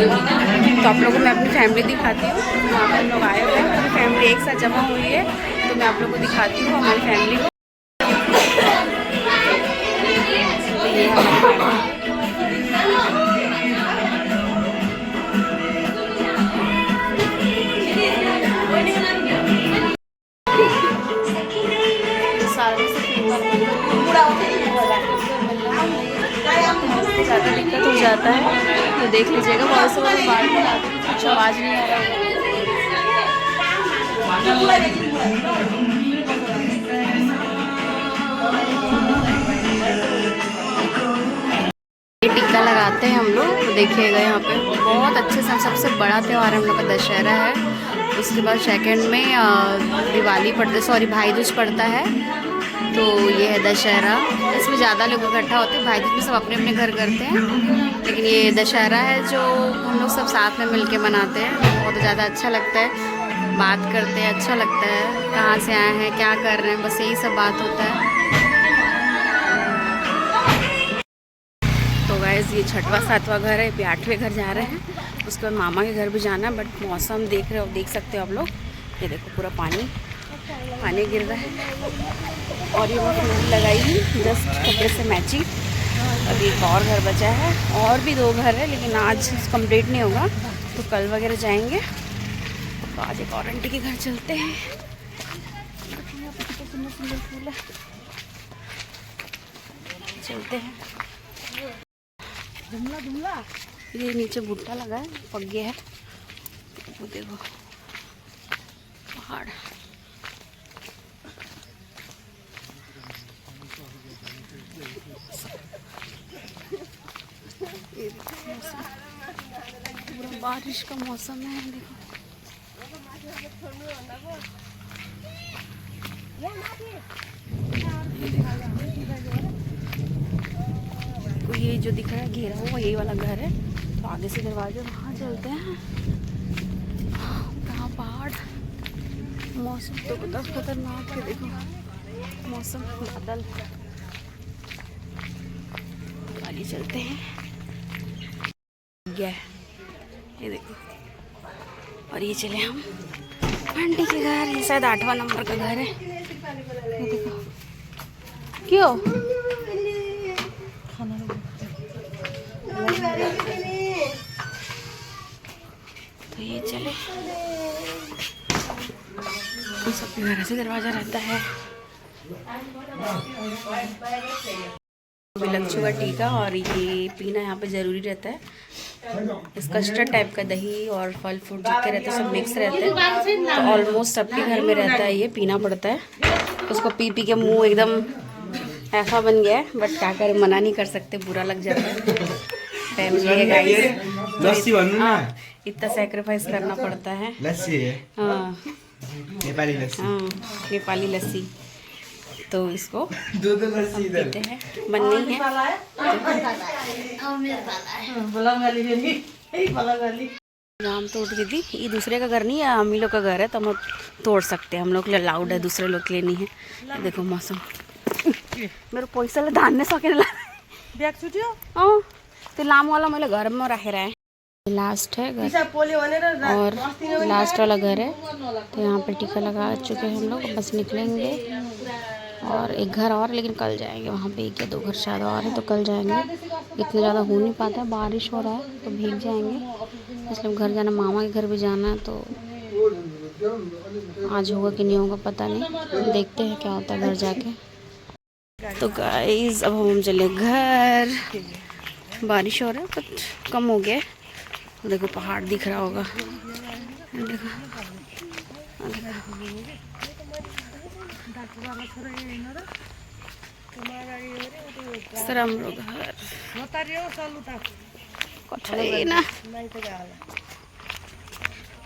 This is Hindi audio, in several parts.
तो आप लोगों को मैं अपनी फैमिली दिखाती हूँ। वहाँ पर हम लोग आए हुए हैं, पूरी फैमिली एक साथ जमा हुई है, तो मैं आप लोगों को दिखाती हूँ हमारी फैमिली को। ये हमारी फैमिली। ज़्यादा दिक्कत हो जाता है तो देख लीजिएगा। बहुत से बार बाहर में आते हैं कुछ आवाज़ नहीं आ रहा है। ये टीका लगाते हैं हम लोग, तो देखिएगा यहाँ पे बहुत अच्छे से। सबसे बड़ा त्यौहार हम लोग का दशहरा है। उसके बाद सेकंड में दिवाली पड़ता, सॉरी भाई दूज पड़ता है। तो ये है दशहरा। इसमें ज़्यादा लोग इकट्ठा होते हैं। भाई दूज में सब अपने अपने घर करते हैं, लेकिन ये दशहरा है जो हम लोग सब साथ में मिल के मनाते हैं। बहुत ज़्यादा अच्छा लगता है, बात करते हैं, अच्छा लगता है, कहाँ से आए हैं, क्या कर रहे हैं, बस यही सब बात होता है। तो गाइस ये 6वां 7वां घर है, 8वें घर जा रहे हैं। उसके बाद मामा के घर भी जाना है। बट मौसम देख रहे हो, देख सकते हो आप लोग, ये देखो पूरा पानी गिर रहा है। और ये मैं फूल लगाई हूँ जस्ट कपड़े से मैचिंग। अभी एक और घर बचा है, और भी 2 घर है, लेकिन आज कंप्लीट नहीं होगा, तो कल वगैरह जाएंगे। तो आज एक और आंटी के घर चलते हैं। कितने सुंदर सुंदर फूल है, चलते हैं। जुमला ये नीचे भुट्टा लगा है, पक गया है। वो देखो पहाड़। ये मौसम पूरा बारिश का मौसम है, देखो। ये जो दिख रहा है घेरा हुआ, यही वाला घर है। तो आगे से दरवाजे वहाँ चलते हैं। कहाँ पहाड़, मौसम तो बहुत खतरनाक है। देखो मौसम, बादल, आगे चलते हैं। गया ये देखो। और ये चले हम आंटी के घर। ये शायद 8वां नंबर का घर है, ये देखो। क्यों तो ये चले, सबके घर से दरवाजा रहता है। अभी लग चुका टीका, और ये पीना यहाँ पे ज़रूरी रहता है। इस कस्टर्ड टाइप का दही और फल फ्रूट जितने रहते हैं सब मिक्स रहते हैं। तो ऑलमोस्ट सबके घर में रहता है, ये पीना पड़ता है। उसको पी पी के मुंह एकदम ऐसा बन गया है, बट क्या करें, मना नहीं कर सकते, बुरा लग जाता है। फैमिली है गाइस, हाँ, इतना सेक्रीफाइस करना पड़ता है। लस्सी है, हाँ, नेपाली लस्सी। हाँ, नेपाली लस्सी। तो इसको दो लस्सी इधर पीते हैं, बननी है। आम तोड़ दी थी। ये दूसरे का घर नहीं है, हम ही लोग का घर है, तो हम तोड़ सकते हैं। हम लोग अलाउड है, दूसरे लोग के लिए नहीं है। देखो मौसम मेरे पैसा ले धान ने सके बैग छुट्यो। हाँ, तो लाम वाला मेरे घर में रह रहा है। लास्ट है घर, और लास्ट वाला घर है। तो यहाँ पे टीका लगा चुके हैं हम लोग, बस निकलेंगे। और एक घर और, लेकिन कल जाएंगे वहाँ पे। 1 या 2 घर शायद और है, तो कल जाएंगे। इतना ज़्यादा हो नहीं पाता है, बारिश हो रहा है तो भीग जाएंगे, इसलिए घर जाना, मामा के घर भी जाना है। तो आज होगा कि नहीं होगा पता नहीं, देखते हैं क्या होता है घर जाके। तो गाइस अब हम चले घर। बारिश हो रहा है बट कम हो गया। देखो पहाड़ दिख रहा होगा, देखो। सर हम लोग घर ना,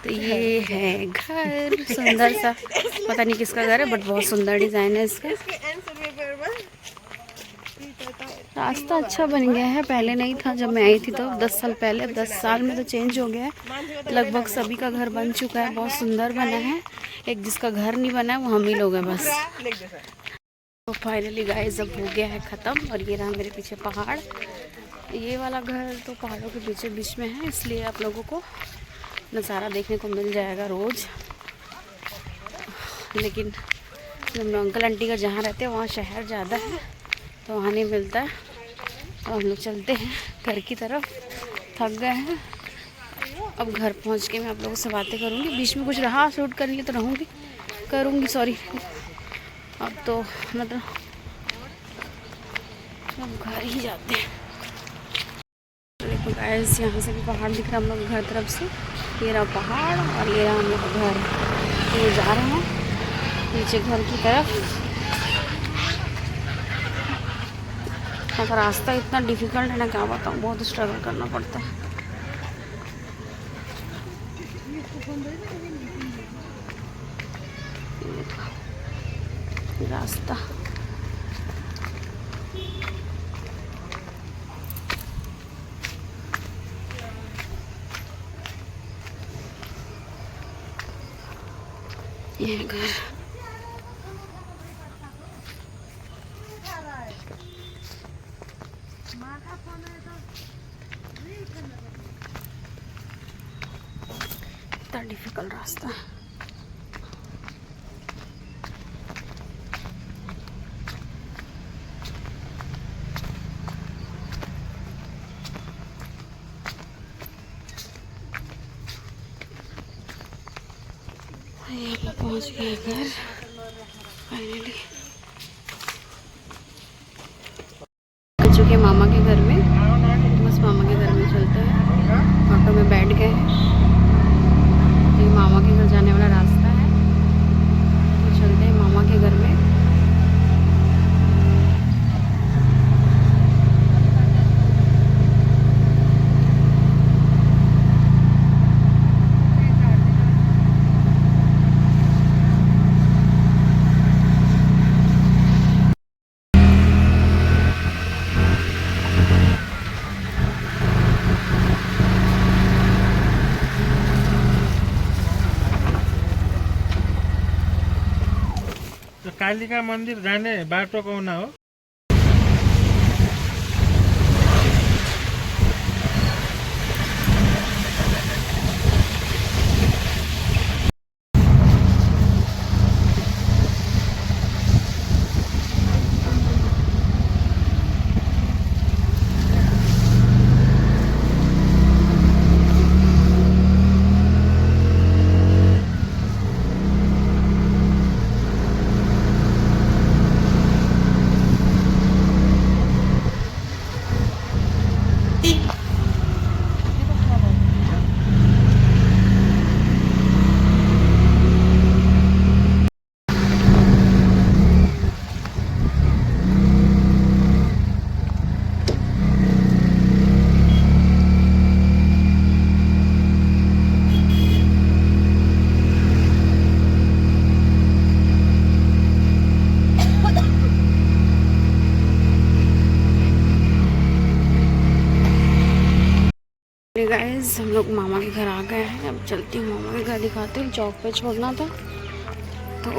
तो ये है घर सुंदर सा। पता नहीं किसका घर है, बट बहुत सुंदर डिजाइन है इसका। रास्ता अच्छा बन गया है, पहले नहीं था जब मैं आई थी तो 10 साल पहले। 10 साल में तो चेंज हो गया है। लगभग सभी का घर बन चुका है, बहुत सुंदर बना है। एक जिसका घर नहीं बना है वो हम ही लोग हैं बस। तो फाइनली गाइस अब हो गया है ख़त्म। और ये रहा मेरे पीछे पहाड़, ये वाला घर तो पहाड़ों के बीचों बीच में है, इसलिए आप लोगों को नज़ारा देखने को मिल जाएगा रोज़। लेकिन हम अंकल आंटी का जहाँ रहते हैं वहाँ शहर ज़्यादा है, तो वहाँ नहीं मिलता है। तो हम लोग चलते हैं घर की तरफ, थक गए हैं। अब घर पहुँच के मैं आप लोगों से बातें करूँगी। बीच में कुछ रहा शूट करने लिए तो करूँगी, सॉरी। अब तो मतलब अब घर ही जाते हैं। देखो गाइस, यहाँ से भी पहाड़ दिख रहा है हम लोग घर तरफ से। ये रहा पहाड़ और ये रहा हम लोग का घर। तो जा रहे हैं नीचे घर की तरफ। अगर रास्ता इतना डिफिकल्ट है ना, क्या बताऊँ, बहुत स्ट्रगल करना पड़ता है। रास्ता ये घर। इतना डिफिकल्ट रास्ता है। यहाँ पहुँच गए घर फाइनली। आ चुके मामा के घर में, तो बस मामा के घर में चलते हैं। ऑटो में बैठ गए हैं। ये मामा के घर जाने वाला रास्ता है, तो चलते हैं मामा के घर में। कालिका मन्दिर जाने बाटो कौन हो? गाइस, हम लोग मामा के घर आ गए हैं। अब चलती हूँ मामा के घर, दिखाते हैं। चौक पे छोड़ना था तो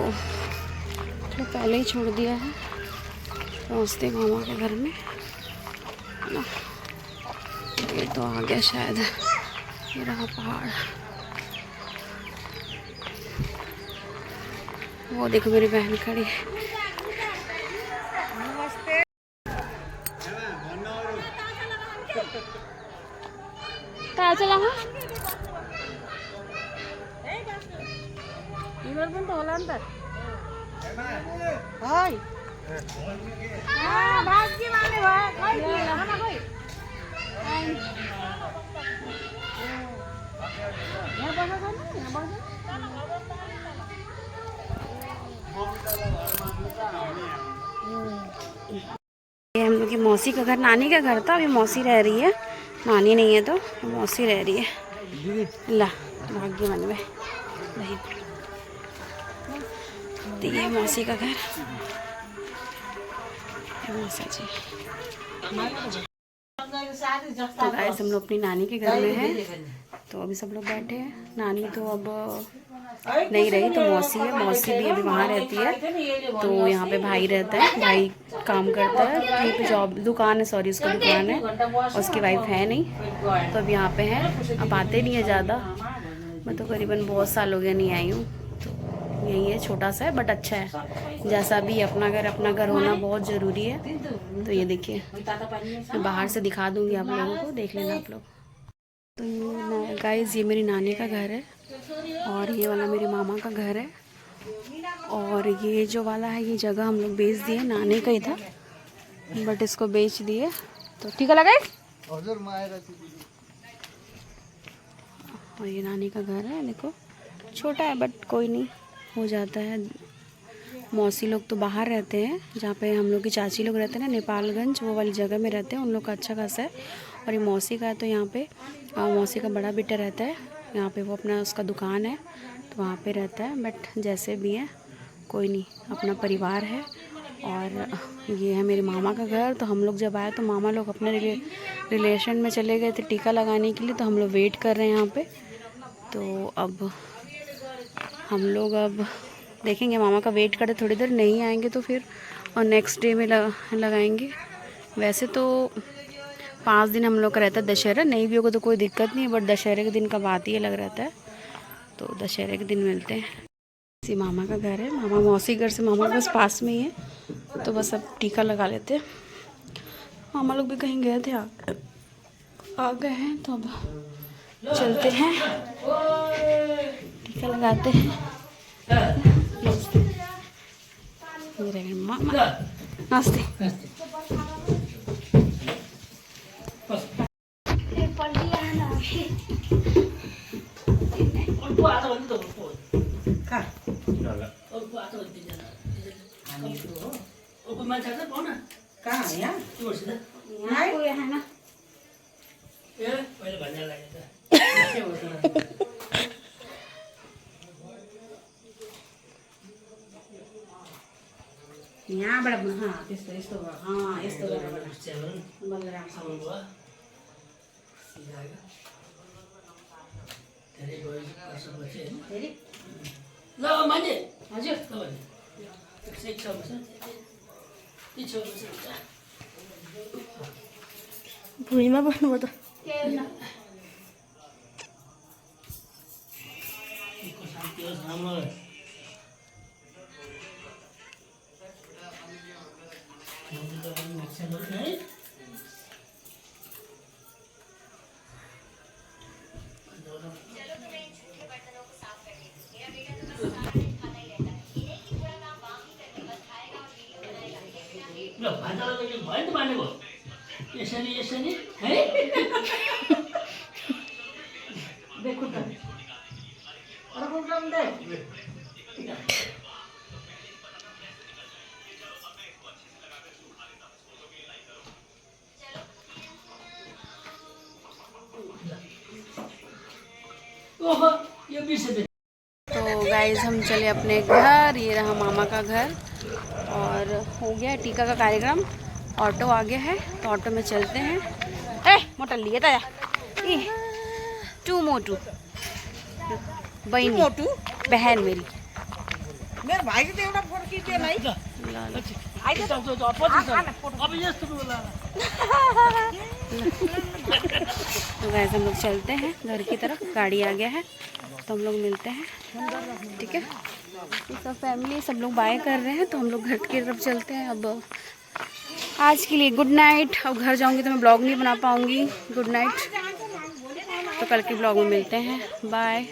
पहले ही छोड़ दिया है। पहुँचते मामा के घर में ना। ये तो आ गया शायद, ये रहा पहाड़। वो देखो मेरी बहन खड़ी है। काय चला हा इवर पण तो होला अंतर हाय हां भाजी वाले भाई कोई भी ना ना कोई यहां बना था ना, यहां बना ये हम लोग की मौसी का घर, नानी का घर था। अभी मौसी रह रही है, नानी नहीं है तो मौसी रह रही है। ला भाग्यवान में नहीं, तो ये मौसी का घर, मौसा जी। तो गाइस, हम लोग अपनी नानी के घर में हैं। तो अभी सब लोग बैठे हैं। नानी तो अब नहीं रही तो मौसी है, मौसी भी अभी वहाँ रहती है। तो यहाँ पे भाई रहता है, भाई काम करता है यहीं पे, जॉब दुकान है, सॉरी उसका दुकान है, उसकी वाइफ है नहीं, तो अब यहाँ पे है। अब आते नहीं है ज़्यादा, मैं तो करीबन बहुत साल हो गया नहीं आई हूँ। तो यही है, छोटा सा है बट अच्छा है। जैसा भी अपना घर होना बहुत ज़रूरी है। तो ये देखिए, मैं बाहर से दिखा दूँगी आप लोगों को, देख लेना आप लोग। तो ये गाइस, ये मेरी नानी का घर है और ये वाला मेरे मामा का घर है। और ये जो वाला है, ये जगह हम लोग बेच दिए, नानी का ही था बट इसको बेच दिए। तो ठीक है लगा। और ये नानी का घर है, देखो छोटा है बट कोई नहीं, हो जाता है। मौसी लोग तो बाहर रहते हैं, जहाँ पे हम लोग की चाची लोग रहते हैं ना, नेपालगंज, वो वाली जगह में रहते हैं, उन लोग का अच्छा खासा है। और ये मौसी का है, तो यहाँ पे मौसी का बड़ा बेटा रहता है यहाँ पे, वो अपना उसका दुकान है तो वहाँ पे रहता है। बट जैसे भी है कोई नहीं, अपना परिवार है। और ये है मेरे मामा का घर। तो हम लोग जब आए तो मामा लोग अपने रिलेशन में चले गए थे टीका लगाने के लिए, तो हम लोग वेट कर रहे हैं यहाँ पे। तो अब हम लोग अब देखेंगे, मामा का वेट करें थोड़ी देर, नहीं आएंगे तो फिर और नेक्स्ट डे में लगाएंगे। वैसे तो 5 दिन हम लोग का रहता है दशहरा, नहीं भी होगा तो कोई दिक्कत नहीं है, बट दशहरे के दिन का बात ही अलग रहता है। तो दशहरे के दिन मिलते हैं। इसी मामा का घर है, मामा मौसी घर से मामा बस पास में ही है, तो बस अब टीका लगा लेते हैं। मामा लोग भी कहीं गए थे, आ गए हैं, तो अब चलते हैं, टीका लगाते हैं। मेरे मामा नमस्ते। यहाँबाट त्यस्तो यस्तो यस्तो गरेर बलराम भुइँमा बस्नुभयो त। यसरी है देखो त ओहो यो बिर्से। तो गाइज हम चले अपने घर, ये रहा मामा का घर। और हो गया टीका का कार्यक्रम, ऑटो आ गया है तो ऑटो में चलते हैं। मोटा लिए था टू मोटू बहन मोटू बहन मेरी मेरो भाइ त एउटा फोटो खिच्यो है अब यस्तो बोला। तो गाइस हम लोग चलते हैं घर की तरफ, गाड़ी आ गया है तो हम लोग मिलते हैं, ठीक है। सब फैमिली सब लोग बाय कर रहे हैं तो हम लोग घर की तरफ चलते हैं। अब आज के लिए गुड नाइट। अब घर जाऊंगी तो मैं ब्लॉग नहीं बना पाऊंगी। गुड नाइट, तो कल के ब्लॉग में मिलते हैं, बाय।